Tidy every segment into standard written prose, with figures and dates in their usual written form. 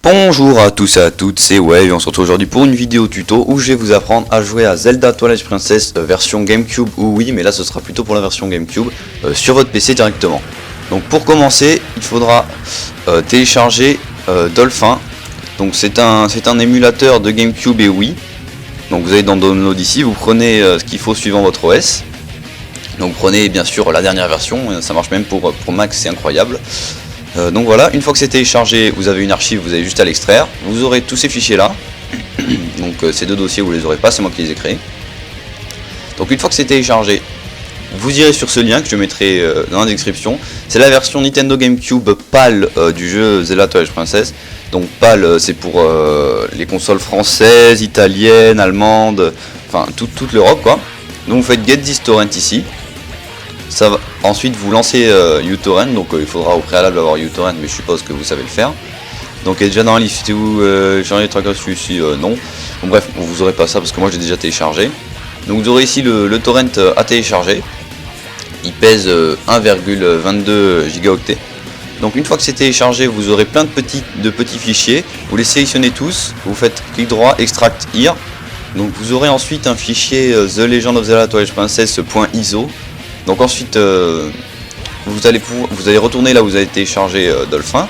Bonjour à tous et à toutes, c'est Wave et on se retrouve aujourd'hui pour une vidéo tuto où je vais vous apprendre à jouer à Zelda Twilight Princess version GameCube ou Wii, mais là ce sera plutôt pour la version GameCube sur votre PC directement. Donc pour commencer, il faudra télécharger Dolphin. Donc c'est un émulateur de GameCube et Wii. Donc vous allez dans Download ici, vous prenez ce qu'il faut suivant votre OS. Donc prenez bien sûr la dernière version, ça marche même pour Mac, c'est incroyable. Donc voilà, une fois que c'est téléchargé, vous avez une archive, vous avez juste à l'extraire. Vous aurez tous ces fichiers là. Donc ces deux dossiers vous les aurez pas, c'est moi qui les ai créés. Donc une fois que c'est téléchargé, vous irez sur ce lien que je mettrai dans la description. C'est la version Nintendo GameCube PAL du jeu Zelda Twilight Princess. Donc PAL c'est pour les consoles françaises, italiennes, allemandes, enfin toute l'Europe quoi. Donc vous faites Get this torrent ici. Ça va. Ensuite vous lancez uTorrent, donc il faudra au préalable avoir uTorrent, mais je suppose que vous savez le faire. Donc il est déjà dans la liste où j'en ai traqué celui-ci, non. Bon, bref, vous aurez pas ça parce que moi j'ai déjà téléchargé. Donc vous aurez ici le torrent à télécharger. Il pèse 1,22 gigaoctets. Donc une fois que c'est téléchargé, vous aurez plein de petits fichiers. Vous les sélectionnez tous, vous faites clic droit, extract here. Donc vous aurez ensuite un fichier The Legend of Zelda Twilight Princess.iso. Donc ensuite vous allez retourner là où vous avez téléchargé Dolphin.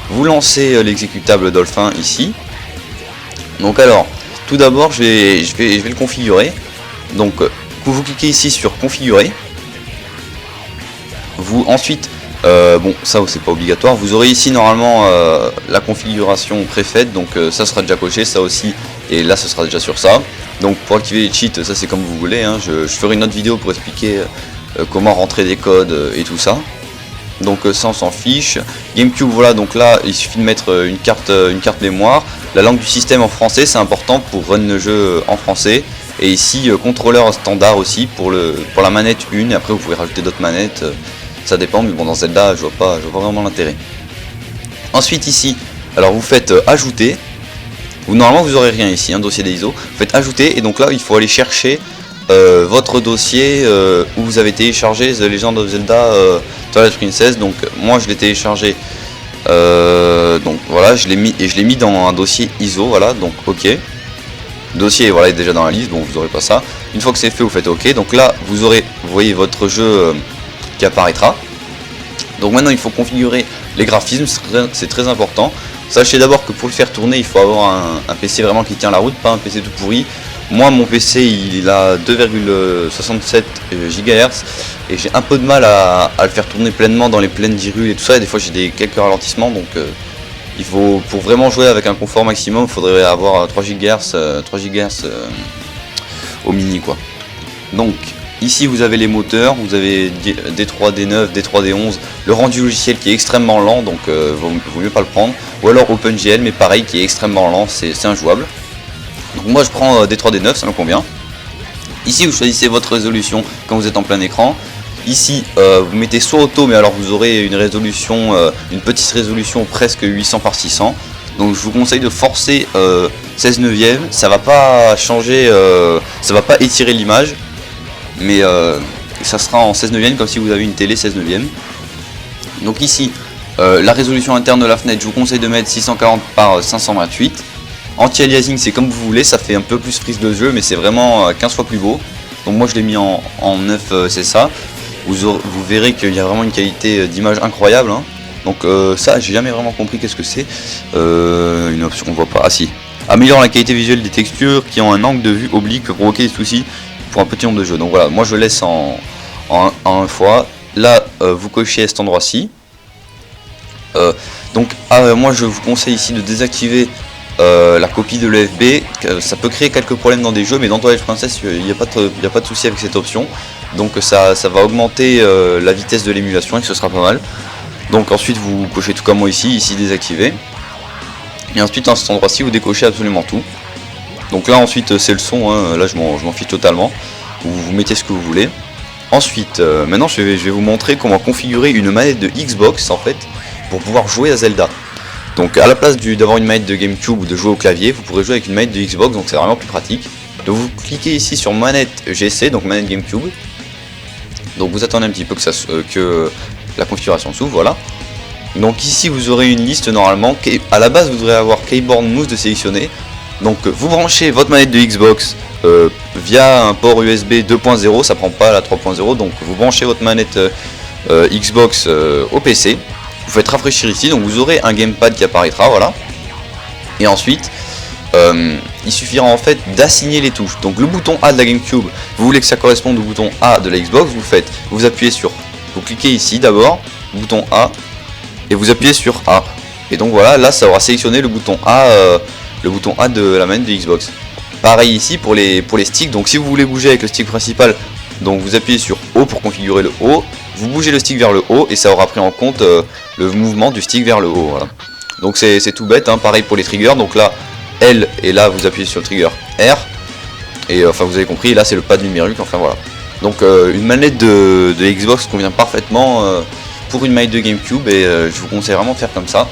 Vous lancez l'exécutable Dolphin ici. Donc alors tout d'abord je vais le configurer. Donc vous cliquez ici sur configurer. Vous ensuite bon ça c'est pas obligatoire. Vous aurez ici normalement la configuration préfaite. Donc ça sera déjà coché, ça aussi. Et là ce sera déjà sur ça. Donc pour activer les cheats, ça c'est comme vous voulez hein. Je ferai une autre vidéo pour expliquer comment rentrer des codes et tout ça. Donc ça on s'en fiche. GameCube, voilà, donc là il suffit de mettre une carte mémoire. La langue du système en français, c'est important pour run le jeu en français. Et ici contrôleur standard aussi pour la manette 1. Et après vous pouvez rajouter d'autres manettes, ça dépend, mais bon dans Zelda je vois pas vraiment l'intérêt. Ensuite ici, alors vous faites ajouter. Normalement vous aurez rien ici, un dossier d'ISO. Vous faites ajouter et donc là il faut aller chercher votre dossier où vous avez téléchargé The Legend of Zelda Twilight Princess. Donc moi je l'ai téléchargé, donc voilà, je l'ai mis dans un dossier ISO, voilà, donc ok. Le dossier voilà, est déjà dans la liste, bon vous aurez pas ça. Une fois que c'est fait, vous faites ok. Donc là vous voyez votre jeu qui apparaîtra. Donc maintenant il faut configurer les graphismes, c'est très important. Sachez d'abord que pour le faire tourner, il faut avoir un PC vraiment qui tient la route, pas un PC tout pourri. Moi mon PC il a 2,67 GHz et j'ai un peu de mal à le faire tourner pleinement dans les plaines d'Hyrule et tout ça, et des fois j'ai quelques ralentissements, donc il faut, pour vraiment jouer avec un confort maximum, il faudrait avoir 3 GHz au mini quoi. Donc ici vous avez les moteurs, vous avez D3, D9, D3, D11, le rendu logiciel qui est extrêmement lent, donc vaut mieux pas le prendre, ou alors OpenGL, mais pareil qui est extrêmement lent, c'est injouable. Donc moi je prends D3, D9, ça me convient. Ici vous choisissez votre résolution quand vous êtes en plein écran. Ici vous mettez soit auto, mais alors vous aurez une résolution, une petite résolution presque 800 par 600. Donc je vous conseille de forcer 16 neuvième, ça va pas changer, ça va pas étirer l'image, mais ça sera en 16 neuvième comme si vous avez une télé 16 neuvième. Donc ici la résolution interne de la fenêtre, je vous conseille de mettre 640 par 528. Anti-aliasing c'est comme vous voulez, ça fait un peu plus prise de jeu, mais c'est vraiment 15 fois plus beau. Donc moi je l'ai mis en 9 CSA. Vous verrez qu'il y a vraiment une qualité d'image incroyable hein. Donc ça j'ai jamais vraiment compris qu'est-ce que c'est. Une option on voit pas, ah si. Améliore la qualité visuelle des textures qui ont un angle de vue oblique peut provoquer des soucis pour un petit nombre de jeux. Donc voilà, moi je laisse en 1 fois. Là vous cochez à cet endroit-ci. Donc moi je vous conseille ici de désactiver la copie de l'EFB. Ça peut créer quelques problèmes dans des jeux, mais dans Twilight Princess il n'y a pas de souci avec cette option. Donc ça va augmenter la vitesse de l'émulation et ce sera pas mal. Donc ensuite vous cochez tout comme moi ici désactiver. Et ensuite à cet endroit-ci vous décochez absolument tout. Donc là ensuite c'est le son, hein. Là je m'en fiche totalement. Vous mettez ce que vous voulez. Ensuite maintenant je vais vous montrer comment configurer une manette de Xbox en fait pour pouvoir jouer à Zelda. Donc à la place d'avoir une manette de GameCube ou de jouer au clavier, vous pourrez jouer avec une manette de Xbox, donc c'est vraiment plus pratique. Donc vous cliquez ici sur manette GC, donc manette GameCube. Donc vous attendez un petit peu que la configuration s'ouvre, voilà. Donc ici vous aurez une liste normalement, à la base vous devrez avoir Keyboard Mouse de sélectionner. Donc vous branchez votre manette de Xbox via un port USB 2.0, ça prend pas la 3.0, donc vous branchez votre manette Xbox au PC, vous faites rafraîchir ici, donc vous aurez un gamepad qui apparaîtra, voilà. Et ensuite, il suffira en fait d'assigner les touches. Donc le bouton A de la GameCube, vous voulez que ça corresponde au bouton A de la Xbox, vous appuyez sur, vous cliquez ici d'abord, bouton A, et vous appuyez sur A. Et donc voilà, là ça aura sélectionné le bouton A de la manette de Xbox. Pareil ici pour les sticks, donc si vous voulez bouger avec le stick principal, donc vous appuyez sur O pour configurer le haut, vous bougez le stick vers le haut et ça aura pris en compte le mouvement du stick vers le haut. Voilà. Donc c'est tout bête, hein. Pareil pour les triggers, donc là L et là vous appuyez sur le trigger R, et enfin vous avez compris, là c'est le pad numérique, enfin voilà. Donc une manette de Xbox convient parfaitement pour une manette de GameCube, et je vous conseille vraiment de faire comme ça.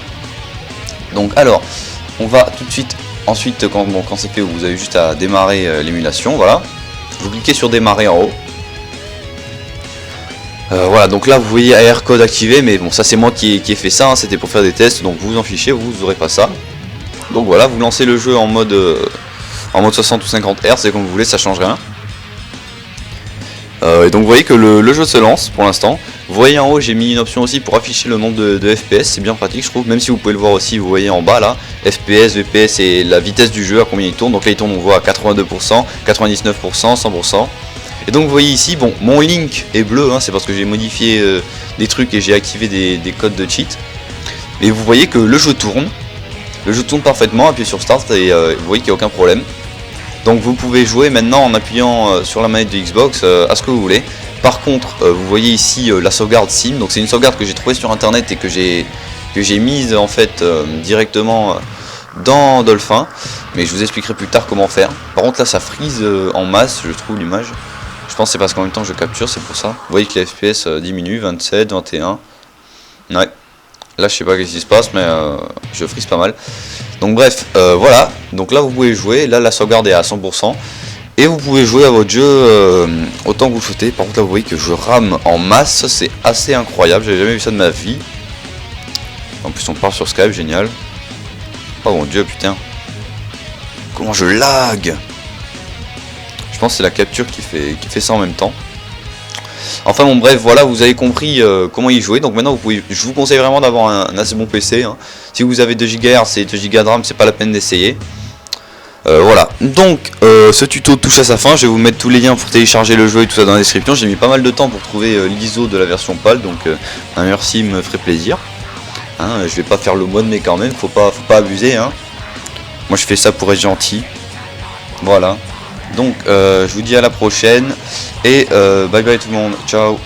Donc alors, on va tout de suite, ensuite quand c'est fait, vous avez juste à démarrer l'émulation, voilà. Vous cliquez sur démarrer en haut. Voilà, donc là vous voyez AR code activé, mais bon ça c'est moi qui ai fait ça, hein, c'était pour faire des tests, donc vous vous en fichez, vous n'aurez pas ça. Donc voilà, vous lancez le jeu en mode 60 ou 50 Hz, c'est comme vous voulez, ça change rien. Et donc vous voyez que le jeu se lance pour l'instant. Vous voyez en haut, j'ai mis une option aussi pour afficher le nombre de FPS, c'est bien pratique je trouve, même si vous pouvez le voir aussi, vous voyez en bas là, FPS, VPS et la vitesse du jeu, à combien il tourne. Donc là il tourne, on voit à 82%, 99%, 100%. Et donc vous voyez ici, bon, mon link est bleu, hein, c'est parce que j'ai modifié des trucs et j'ai activé des codes de cheat. Et vous voyez que le jeu tourne parfaitement, appuyez sur Start et vous voyez qu'il n'y a aucun problème. Donc vous pouvez jouer maintenant en appuyant sur la manette de Xbox à ce que vous voulez. Par contre, vous voyez ici la sauvegarde SIM, donc c'est une sauvegarde que j'ai trouvée sur internet et que j'ai mise en fait directement dans Dolphin, mais je vous expliquerai plus tard comment faire. Par contre là ça freeze en masse, je trouve l'image. Je pense que c'est parce qu'en même temps je capture, c'est pour ça. Vous voyez que les FPS diminuent, 27, 21. Ouais. Là je sais pas qu'est-ce qui se passe, mais je freeze pas mal. Donc bref, voilà. Donc là vous pouvez jouer, là la sauvegarde est à 100%. Et vous pouvez jouer à votre jeu autant que vous souhaitez. Par contre là vous voyez que je rame en masse, c'est assez incroyable, j'avais jamais vu ça de ma vie. En plus on part sur Skype, génial. Oh mon dieu, putain. Comment je lag. Je pense que c'est la capture qui fait ça en même temps. Enfin bon bref, voilà, vous avez compris comment y jouer. Donc maintenant je vous conseille vraiment d'avoir un assez bon PC, hein. Si vous avez 2 GHz et 2 Go de RAM, c'est pas la peine d'essayer. Voilà, donc ce tuto touche à sa fin. Je vais vous mettre tous les liens pour télécharger le jeu et tout ça dans la description. J'ai mis pas mal de temps pour trouver l'ISO de la version PAL, donc un merci me ferait plaisir, hein. Je vais pas faire le mode, mais quand même faut pas abuser, hein. Moi je fais ça pour être gentil. Voilà, donc je vous dis à la prochaine et bye bye tout le monde, ciao.